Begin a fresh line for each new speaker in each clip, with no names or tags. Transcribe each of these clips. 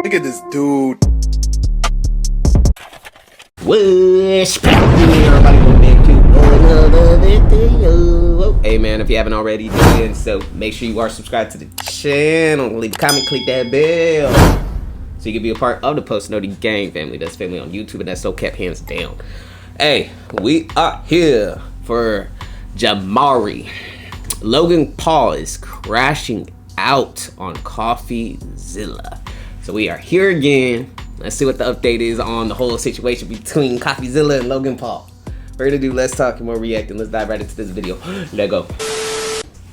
Look at this dude.
What's happening, everybody? Welcome back to another video. Hey man, if you haven't already done so, make sure you are subscribed to the channel. Leave a comment, click that bell, so you can be a part of the Post Nerdy Gang family. That's family on YouTube, and that's so kept hands down. Hey, we are here for Jamari. Logan Paul is crashing out on Coffeezilla. So we are here again. Let's see what the update is on the whole situation between Coffeezilla and Logan Paul. We're gonna do less talking, more reacting. Let's dive right into this video. Let's go.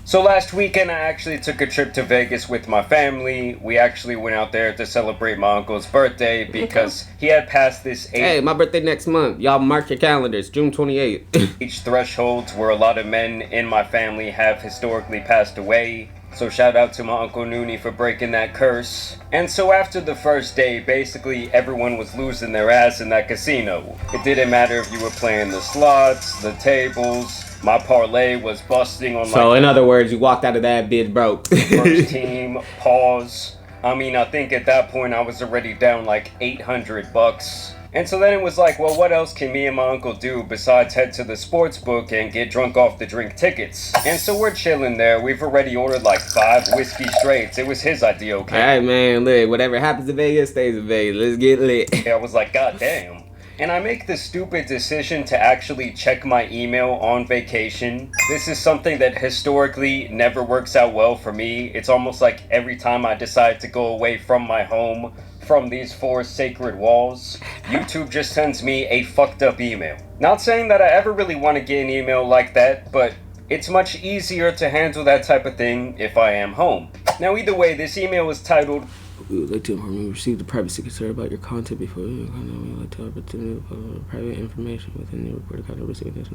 So last weekend I actually took a trip to Vegas with my family. We actually went out there to celebrate my uncle's birthday because he had passed this age.
Hey, my birthday next month. Y'all mark your calendars, June 28th.
Age thresholds where a lot of men in my family have historically passed away. So shout out to my Uncle Noonie for breaking that curse. And so after the first day, basically everyone was losing their ass in that casino. It didn't matter if you were playing the slots, the tables. My parlay was busting on
So in other words, you walked out of that bitch broke.
First team, pause. I mean, I think at that point I was already down like 800 bucks. And so then it was like, well, what else can me and my uncle do besides head to the sports book and get drunk off the drink tickets? And so we're chilling there. We've already ordered like 5 whiskey straights. It was his idea, okay?
Alright, man, look, whatever happens in Vegas stays in Vegas. Let's get lit.
I was like, God damn. And I make the stupid decision to actually check my email on vacation. This is something that historically never works out well for me. It's almost like every time I decide to go away from my home, from these 4 sacred walls, YouTube just sends me a fucked up email. Not saying that I ever really want to get an email like that, but it's much easier to handle that type of thing if I am home. Now either way, this email is titled,
"We would like to inform you receive the privacy concern about your content before you we would like to opportunity for private information within the reported content receiving this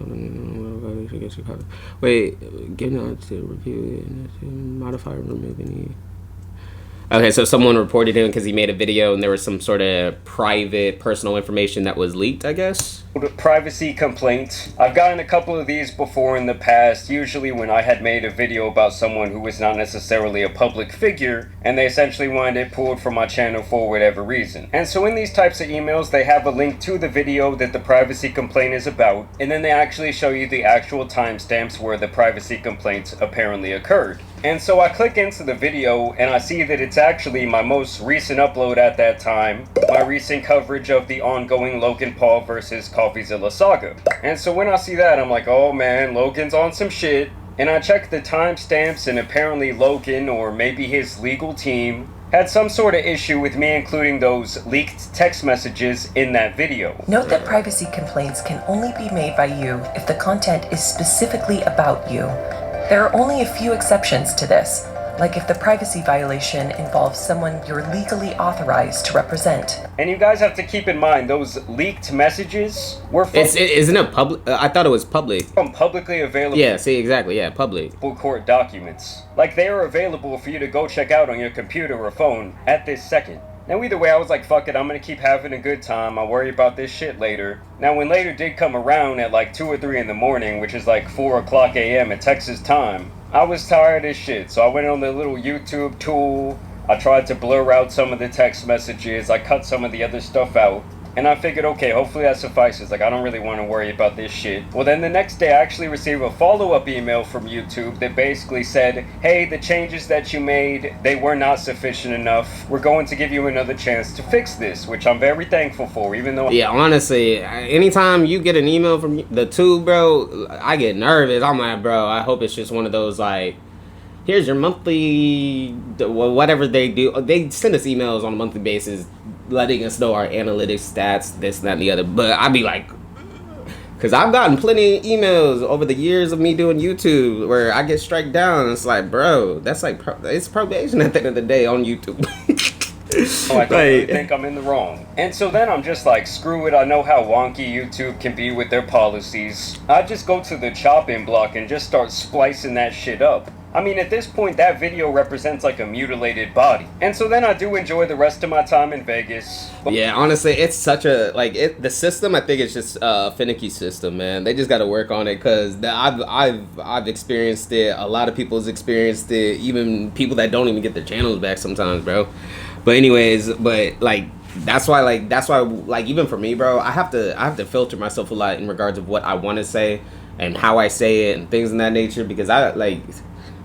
against your content. Wait, give not to review and to modify or remove any." Okay, so someone reported him because he made a video and there was some sort of private personal information that was leaked, I guess?
Privacy complaint. I've gotten a couple of these before in the past, usually when I had made a video about someone who was not necessarily a public figure, and they essentially wanted it pulled from my channel for whatever reason. And so in these types of emails, they have a link to the video that the privacy complaint is about, and then they actually show you the actual timestamps where the privacy complaint apparently occurred. And so I click into the video and I see that it's actually my most recent upload at that time, my recent coverage of the ongoing Logan Paul versus Coffeezilla saga. And so when I see that, I'm like, oh man, Logan's on some shit. And I check the timestamps and apparently Logan, or maybe his legal team, had some sort of issue with me including those leaked text messages in that video.
Note that privacy complaints can only be made by you if the content is specifically about you. There are only a few exceptions to this, like if the privacy violation involves someone you're legally authorized to represent.
And you guys have to keep in mind, those leaked messages were from...
Isn't it public? I thought it was public.
From publicly available...
Yeah, see, exactly, yeah, public.
...court documents. Like, they are available for you to go check out on your computer or phone at this second. Now either way, I was like, fuck it, I'm gonna keep having a good time, I'll worry about this shit later. Now when later did come around at like 2 or 3 in the morning, which is like 4 o'clock a.m. at Texas time, I was tired as shit, so I went on the little YouTube tool, I tried to blur out some of the text messages, I cut some of the other stuff out, and I figured, okay, hopefully that suffices, like I don't really want to worry about this shit. Well then the next day I actually received a follow-up email from YouTube that basically said, hey, the changes that you made, they were not sufficient enough. We're going to give you another chance to fix this, which I'm very thankful for, even though...
Yeah, honestly, anytime you get an email from the tube, bro, I get nervous. I'm like, bro, I hope it's just one of those, like, here's your monthly, whatever they do. They send us emails on a monthly basis letting us know our analytics stats, this, that, and the other. But I'd be like, because I've gotten plenty of emails over the years of me doing YouTube where I get striked down. It's like, bro, that's like, it's probation at the end of the day on YouTube.
Oh, I don't really think I'm in the wrong. And so then I'm just like, screw it, I know how wonky YouTube can be with their policies. I just go to the chopping block and just start splicing that shit up. I mean, at this point, that video represents like a mutilated body. And so then I do enjoy the rest of my time in Vegas.
Yeah, honestly, it's such a, like, the system, I think it's just a finicky system, man. They just got to work on it, because I've experienced it. A lot of people's experienced it, even people that don't even get their channels back sometimes, bro. But anyways, that's why, even for me, bro, I have to filter myself a lot in regards of what I want to say and how I say it and things in that nature, because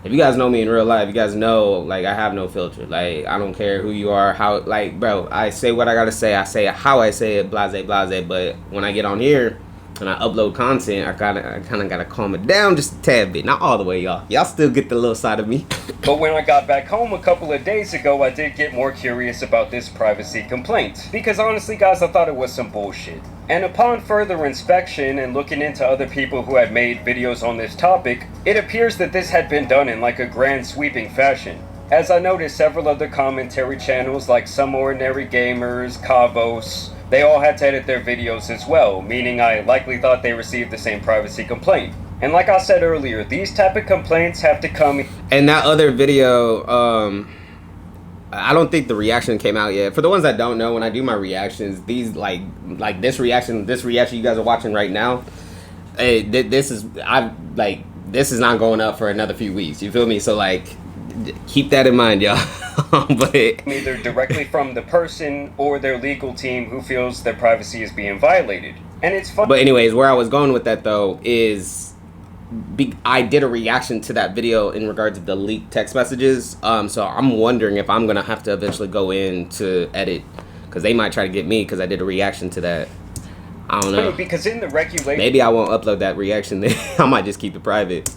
if you guys know me in real life, you guys know, like, I have no filter. Like, I don't care who you are, how, like, bro, I say what I gotta say. I say it how I say it, blase, blase. But when I get on here and I upload content, I kind of gotta calm it down just a tad bit. Not all the way, y'all. Y'all still get the little side of me.
But when I got back home a couple of days ago, I did get more curious about this privacy complaint. Because honestly, guys, I thought it was some bullshit. And upon further inspection and looking into other people who had made videos on this topic, it appears that this had been done in like a grand sweeping fashion. As I noticed, several other commentary channels like Some Ordinary Gamers, Kavos, they all had to edit their videos as well, meaning I likely thought they received the same privacy complaint. And like I said earlier, these type of complaints have to come...
And that other video, I don't think the reaction came out yet. For the ones that don't know, when I do my reactions, these like this reaction you guys are watching right now, this is not going up for another few weeks. You feel me? So like, keep that in mind, y'all. But
either directly from the person or their legal team who feels their privacy is being violated. And it's fun.
But anyways, where I was going with that though is, I did a reaction to that video in regards to the leaked text messages. So I'm wondering if I'm gonna have to eventually go in to edit, because they might try to get me because I did a reaction to that. I don't know.
Because in the regulations,
maybe I won't upload that reaction then. I might just keep it private.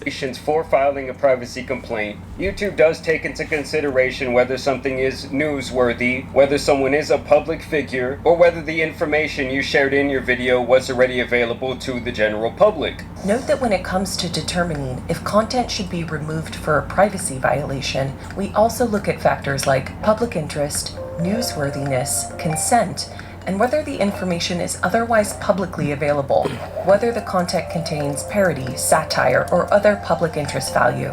For filing a privacy complaint, YouTube does take into consideration whether something is newsworthy, whether someone is a public figure, or whether the information you shared in your video was already available to the general public.
Note that when it comes to determining if content should be removed for a privacy violation, we also look at factors like public interest, newsworthiness, consent, and whether the information is otherwise publicly available, whether the content contains parody, satire, or other public interest value,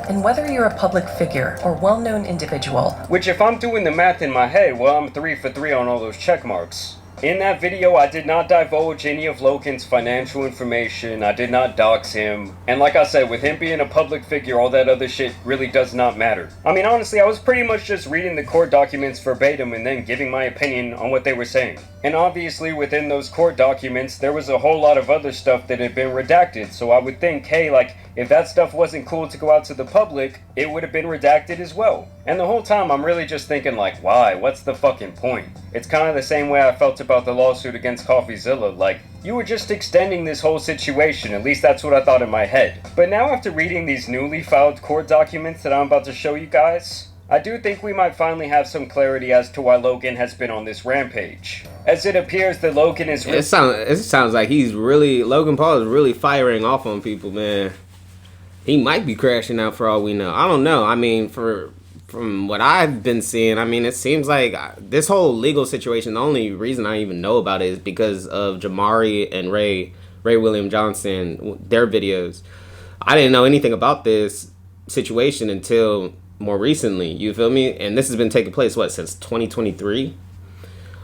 and whether you're a public figure or well-known individual.
Which, if I'm doing the math in my head, well, I'm 3 for 3 on all those check marks. In that video, I did not divulge any of Logan's financial information. I did not dox him. And like I said, with him being a public figure, all that other shit really does not matter. I mean, honestly, I was pretty much just reading the court documents verbatim and then giving my opinion on what they were saying. And obviously, within those court documents, there was a whole lot of other stuff that had been redacted. So I would think, hey, like, if that stuff wasn't cool to go out to the public, it would have been redacted as well. And the whole time, I'm really just thinking, like, why? What's the fucking point? It's kind of the same way I felt about the lawsuit against Coffeezilla. Like, you were just extending this whole situation. At least that's what I thought in my head. But now, after reading these newly filed court documents that I'm about to show you guys, I do think we might finally have some clarity as to why Logan has been on this rampage. As it appears that Logan is...
It sounds like Logan Paul is really firing off on people, man. He might be crashing out for all we know. I don't know. I mean, from what I've been seeing, I mean, it seems like this whole legal situation, the only reason I even know about it is because of Jamari and Ray William Johnson, their videos. I didn't know anything about this situation until more recently, you feel me? And this has been taking place, since 2023?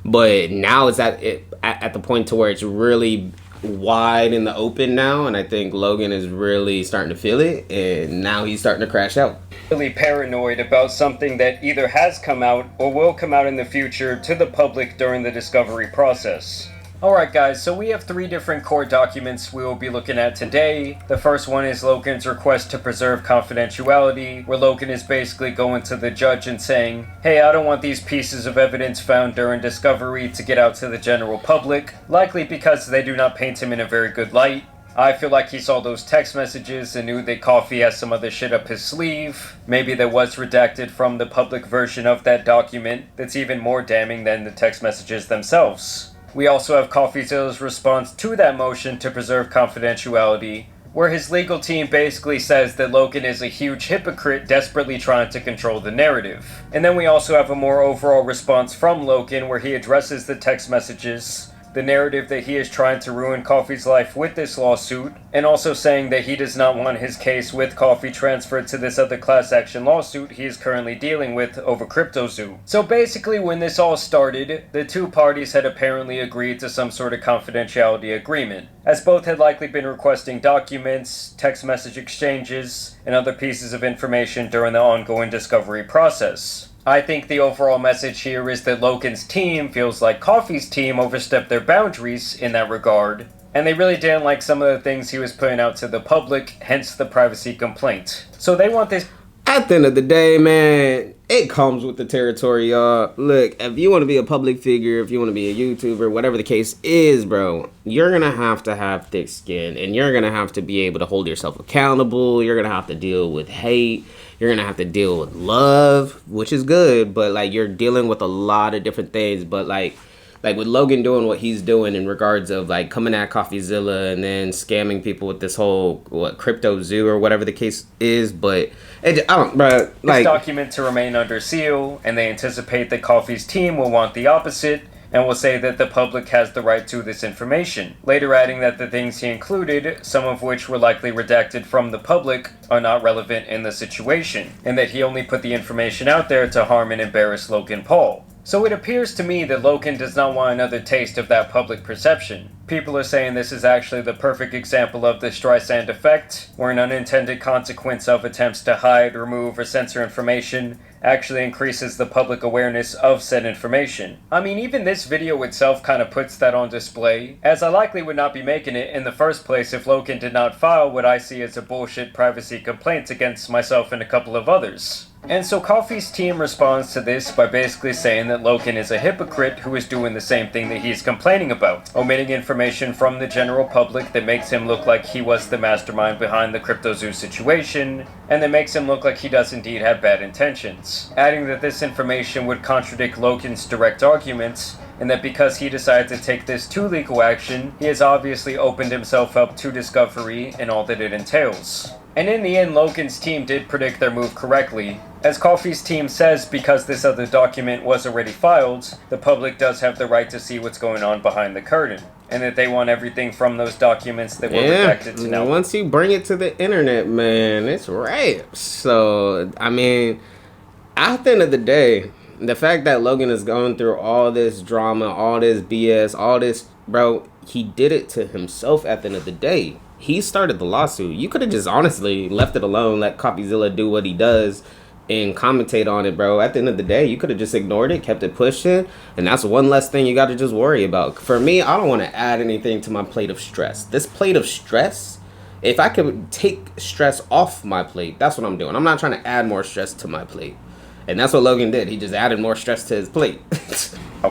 But now it's at the point to where it's really wide in the open now, and I think Logan is really starting to feel it, and now he's starting to crash out.
Really paranoid about something that either has come out or will come out in the future to the public during the discovery process. Alright guys, so we have 3 different court documents we will be looking at today. The first one is Logan's request to preserve confidentiality, where Logan is basically going to the judge and saying, hey, I don't want these pieces of evidence found during discovery to get out to the general public, likely because they do not paint him in a very good light. I feel like he saw those text messages and knew that Coffee has some other shit up his sleeve. Maybe that was redacted from the public version of that document that's even more damning than the text messages themselves. We also have Coffeezilla's response to that motion to preserve confidentiality, where his legal team basically says that Logan is a huge hypocrite desperately trying to control the narrative. And then we also have a more overall response from Logan where he addresses the text messages, the narrative that he is trying to ruin Coffee's life with this lawsuit, and also saying that he does not want his case with Coffee transferred to this other class action lawsuit he is currently dealing with over CryptoZoo. So basically, when this all started, the two parties had apparently agreed to some sort of confidentiality agreement, as both had likely been requesting documents, text message exchanges, and other pieces of information during the ongoing discovery process. I think the overall message here is that Logan's team feels like Coffee's team overstepped their boundaries in that regard, and they really didn't like some of the things he was putting out to the public, hence the privacy complaint. So they want this...
At the end of the day, man, it comes with the territory, y'all. Look, if you want to be a public figure, if you want to be a YouTuber, whatever the case is, bro, you're going to have thick skin, and you're going to have to be able to hold yourself accountable. You're going to have to deal with hate. You're going to have to deal with love, which is good, but, like, you're dealing with a lot of different things. But, like with Logan doing what he's doing in regards of, like, coming at Coffeezilla and then scamming people with this whole, CryptoZoo or whatever the case is. But, I don't, bro, like...
This document to remain under seal, and they anticipate that Coffee's team will want the opposite, and will say that the public has the right to this information. Later adding that the things he included, some of which were likely redacted from the public, are not relevant in the situation, and that he only put the information out there to harm and embarrass Logan Paul. So it appears to me that Logan does not want another taste of that public perception. People are saying this is actually the perfect example of the Streisand effect, where an unintended consequence of attempts to hide, remove, or censor information actually increases the public awareness of said information. I mean, even this video itself kind of puts that on display, as I likely would not be making it in the first place if Logan did not file what I see as a bullshit privacy complaint against myself and a couple of others. And so Coffee's team responds to this by basically saying that Logan is a hypocrite who is doing the same thing that he's complaining about, omitting information from the general public that makes him look like he was the mastermind behind the CryptoZoo situation, and that makes him look like he does indeed have bad intentions, adding that this information would contradict Logan's direct arguments, and that because he decided to take this to legal action, he has obviously opened himself up to discovery and all that it entails. And in the end, Logan's team did predict their move correctly. As Coffee's team says, because this other document was already filed, the public does have the right to see what's going on behind the curtain, and that they want everything from those documents that were redacted to know.
Once you bring it to the internet, man, it's right. So, I mean, at the end of the day, the fact that Logan is going through all this drama, all this BS, all this, bro, he did it to himself at the end of the day. He started the lawsuit. You could have just honestly left it alone, let Coffeezilla do what he does and commentate on it, bro. At the end of the day, you could have just ignored it, kept it pushing, and that's one less thing you got to just worry about. For me, I don't want to add anything to my plate of stress. This plate of stress, if I could take stress off my plate, that's what I'm doing. I'm not trying to add more stress to my plate. And that's what Logan did. He just added more stress to his plate.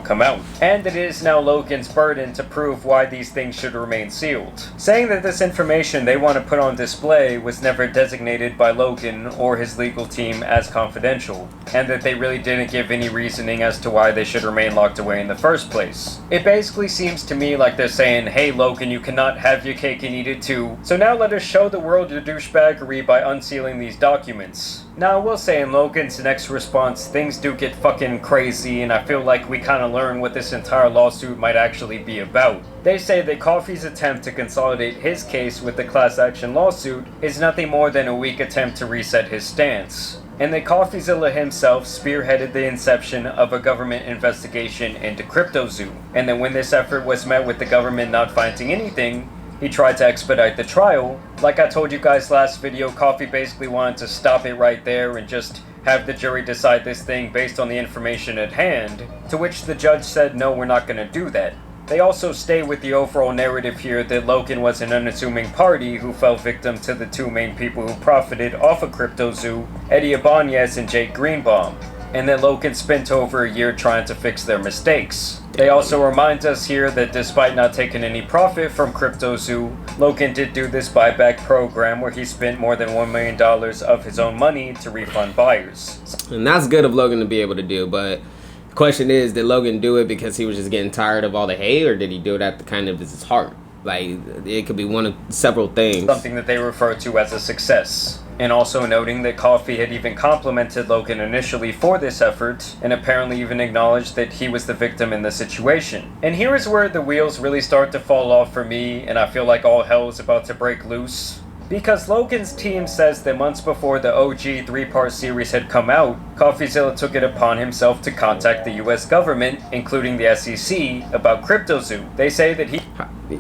Come out. And it is now Logan's burden to prove why these things should remain sealed, saying that this information they want to put on display was never designated by Logan or his legal team as confidential, and that they really didn't give any reasoning as to why they should remain locked away in the first place. It basically seems to me like they're saying, hey Logan, you cannot have your cake and eat it too, so now let us show the world your douchebaggery by unsealing these documents. Now, I will say in Logan's next response, things do get fucking crazy, and I feel like we kind of learn what this entire lawsuit might actually be about. They say that Coffee's attempt to consolidate his case with the class action lawsuit is nothing more than a weak attempt to reset his stance, and that Coffeezilla himself spearheaded the inception of a government investigation into CryptoZoo, and that when this effort was met with the government not finding anything, he tried to expedite the trial. Like I told you guys last video, Coffee basically wanted to stop it right there and just have the jury decide this thing based on the information at hand, to which the judge said, no, we're not going to do that. They also stay with the overall narrative here that Logan was an unassuming party who fell victim to the two main people who profited off of CryptoZoo, Eddie Ibanez and Jake Greenbaum, and that Logan spent over a year trying to fix their mistakes. They also remind us here that despite not taking any profit from CryptoZoo, Logan did do this buyback program where he spent more than $1 million of his own money to refund buyers.
And that's good of Logan to be able to do, but the question is, did Logan do it because he was just getting tired of all the hate, or did he do it at the kind of his heart? Like, it could be one of several things.
Something that they refer to as a success. and also noting that Coffee had even complimented Logan initially for this effort, and apparently even acknowledged that he was the victim in the situation. And here is where the wheels really start to fall off for me, and I feel like all hell is about to break loose. Because Logan's team says that months before the OG 3-part series had come out, Coffeezilla took it upon himself to contact the US government, including the SEC, about CryptoZoo. They say that he...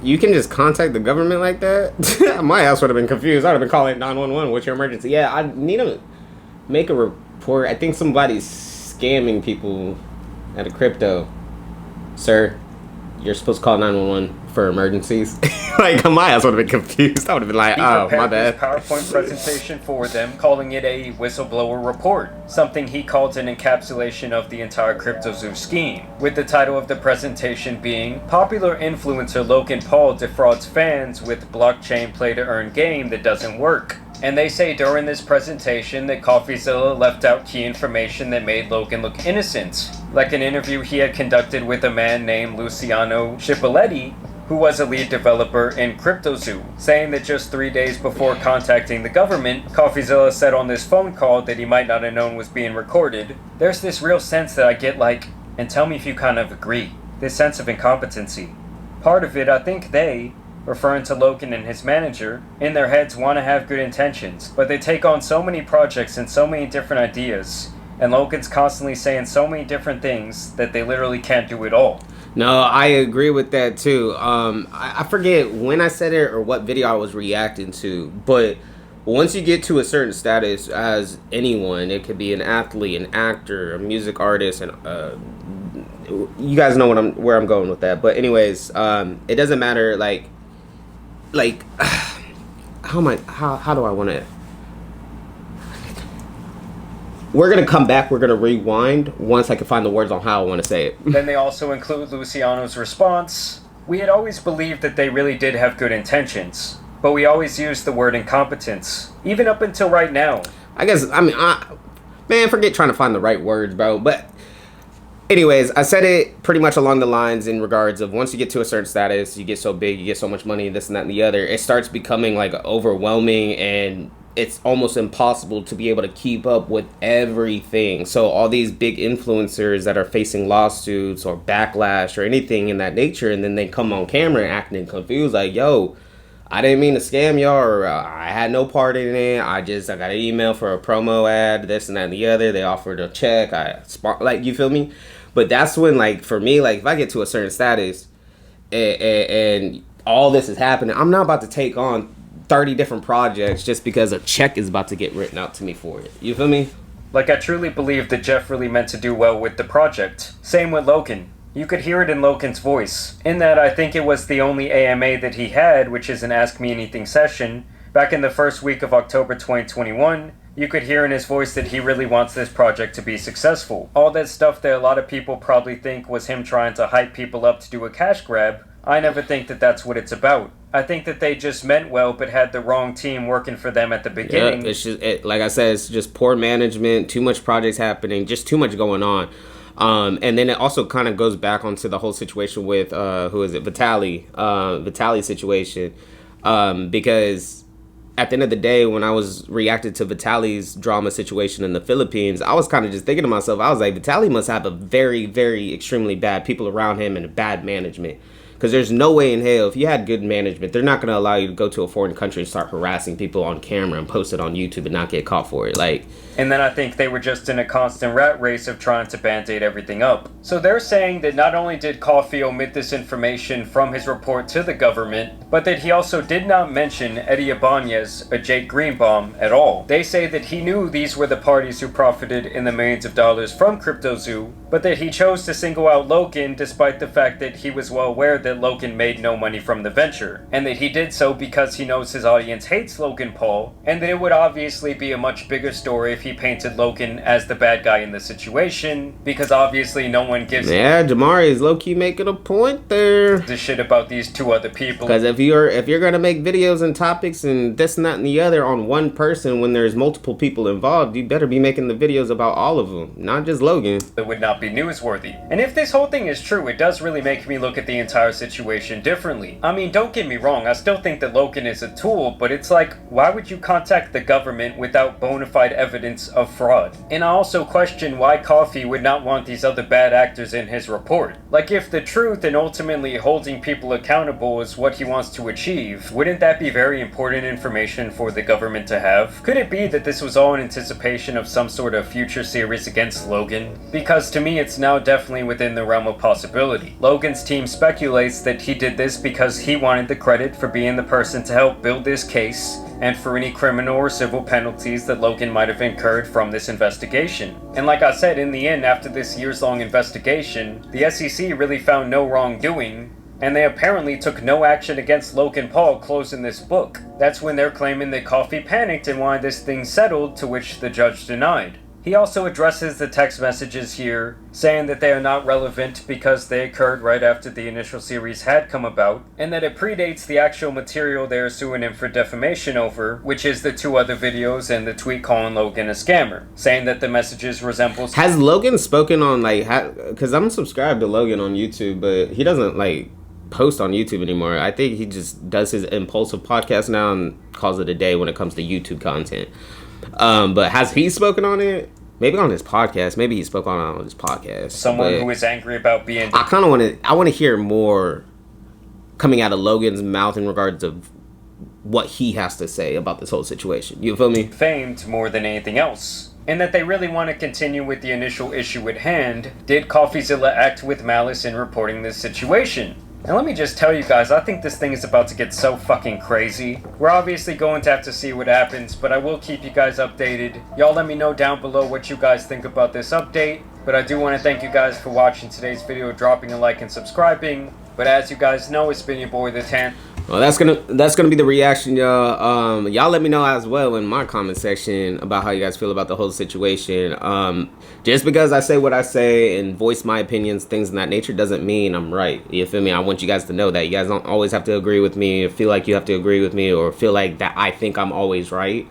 You can just contact the government like that? My ass would have been confused. I would have been calling 911. What's your emergency? Yeah, I need to make a report. I think somebody's scamming people at a crypto. Sir, you're supposed to call 911 for emergencies. Like, my ass would have been confused. I would have been like, oh, my bad.
He prepared this PowerPoint presentation for them, calling it a whistleblower report, something he called an encapsulation of the entire CryptoZoo scheme, with the title of the presentation being Popular Influencer Logan Paul Defrauds Fans with Blockchain Play-to-Earn Game That Doesn't Work. And they say during this presentation that Coffeezilla left out key information that made Logan look innocent, like an interview he had conducted with a man named Luciano Cipoletti, who was a lead developer in CryptoZoo, saying that just 3 days before contacting the government, Coffeezilla said on this phone call that he might not have known was being recorded. There's this real sense that I get like, and tell me if you kind of agree, this sense of incompetency. Part of it, I think they, referring to Logan and his manager, in their heads want to have good intentions, but they take on so many projects and so many different ideas, and Logan's constantly saying so many different things that they literally can't do it all.
No, I agree with that too. I forget when I said it or what video I was reacting to, but once you get to a certain status as anyone, it could be an athlete, an actor, a music artist, and you guys know where I'm going with that. But anyways, it doesn't matter. Like how do I want to? We're going to come back, we're going to rewind once I can find the words on how I want to say it.
Then they also include Luciano's response. We had always believed that they really did have good intentions, but we always used the word incompetence, even up until right now.
Man, forget trying to find the right words, bro. But anyways, I said it pretty much along the lines in regards of once you get to a certain status, you get so big, you get so much money, this and that and the other, it starts becoming like overwhelming, and it's almost impossible to be able to keep up with everything. So all these big influencers that are facing lawsuits or backlash or anything in that nature, and then they come on camera acting confused like, yo, I didn't mean to scam y'all, or I had no part in it. I got an email for a promo ad, this and that and the other. They offered a check. Like, you feel me? But that's when, like, for me, like, if I get to a certain status and all this is happening, I'm not about to take on 30 different projects just because a check is about to get written out to me for it. You feel me?
Like, I truly believe that Jeff really meant to do well with the project. Same with Logan. You could hear it in Logan's voice, in that I think it was the only AMA that he had, which is an Ask Me Anything session. Back in the first week of October 2021, you could hear in his voice that he really wants this project to be successful. All that stuff that a lot of people probably think was him trying to hype people up to do a cash grab, I never think that that's what it's about. I think that they just meant well, but had the wrong team working for them at the beginning.
Yeah, it's just, like I said, it's just poor management, too much projects happening, just too much going on. And then it also kind of goes back onto the whole situation with, Vitaly situation. Because at the end of the day, when I was reacting to Vitaly's drama situation in the Philippines, I was kind of just thinking to myself, I was like, Vitaly must have a very, very extremely bad people around him and bad management. Because there's no way in hell, if you had good management, they're not going to allow you to go to a foreign country and start harassing people on camera and post it on YouTube and not get caught for it. Like,
and then I think they were just in a constant rat race of trying to band-aid everything up. So they're saying that not only did Coffee omit this information from his report to the government, but that he also did not mention Eddie Ibanez or Jake Greenbaum at all. They say that he knew these were the parties who profited in the millions of dollars from CryptoZoo, but that he chose to single out Logan despite the fact that he was well aware that Logan made no money from the venture, and that he did so because he knows his audience hates Logan Paul, and that it would obviously be a much bigger story if he painted Logan as the bad guy in the situation, because obviously no one gives
Jamari is low-key making a point there.
The shit about these two other people.
Because if you're gonna make videos and topics and this and that and the other on one person when there's multiple people involved, you better be making the videos about all of them, not just Logan.
It would not be newsworthy. And if this whole thing is true, it does really make me look at the entire situation differently. I mean, don't get me wrong, I still think that Logan is a tool, but it's like, why would you contact the government without bona fide evidence of fraud? And I also question why Coffee would not want these other bad actors in his report. Like, if the truth and ultimately holding people accountable is what he wants to achieve, wouldn't that be very important information for the government to have? Could it be that this was all in anticipation of some sort of future series against Logan? Because to me, it's now definitely within the realm of possibility. Logan's team speculates that he did this because he wanted the credit for being the person to help build this case, and for any criminal or civil penalties that Logan might have incurred from this investigation. And like I said, in the end, after this years-long investigation, the SEC really found no wrongdoing, and they apparently took no action against Logan Paul closing this book. That's when they're claiming that Coffee panicked and wanted this thing settled, to which the judge denied. He also addresses the text messages here, saying that they are not relevant because they occurred right after the initial series had come about, and that it predates the actual material they are suing him for defamation over, which is the 2 other videos and the tweet calling Logan a scammer, saying that the messages resemble...
Has Logan spoken on, like, because I'm subscribed to Logan on YouTube, but he doesn't, like, post on YouTube anymore. I think he just does his impulsive podcast now and calls it a day when it comes to YouTube content. But has he spoken on it? Maybe on his podcast. Maybe he spoke on his podcast.
Someone who is angry about being...
I kind of want to hear more coming out of Logan's mouth in regards of what he has to say about this whole situation. You feel me?
Famed more than anything else. And that they really want to continue with the initial issue at hand. Did Coffeezilla act with malice in reporting this situation? And let me just tell you guys, I think this thing is about to get so fucking crazy. We're obviously going to have to see what happens, but I will keep you guys updated. Y'all let me know down below what you guys think about this update. But I do want to thank you guys for watching today's video, dropping a like and subscribing. But as you guys know, it's been your boy, the Tant.
Well, that's gonna be the reaction, y'all. Y'all let me know as well in my comment section about how you guys feel about the whole situation. Just because I say what I say and voice my opinions, things in that nature, doesn't mean I'm right. You feel me? I want you guys to know that. You guys don't always have to agree with me, or feel like you have to agree with me, or feel like that I think I'm always right.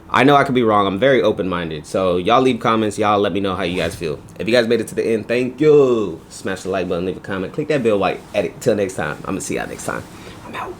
I know I could be wrong. I'm very open-minded. So y'all leave comments. Y'all let me know how you guys feel. If you guys made it to the end, thank you. Smash the like button, leave a comment, click that bell white. Edit. Till next time. I'm gonna see y'all next time. I'm out.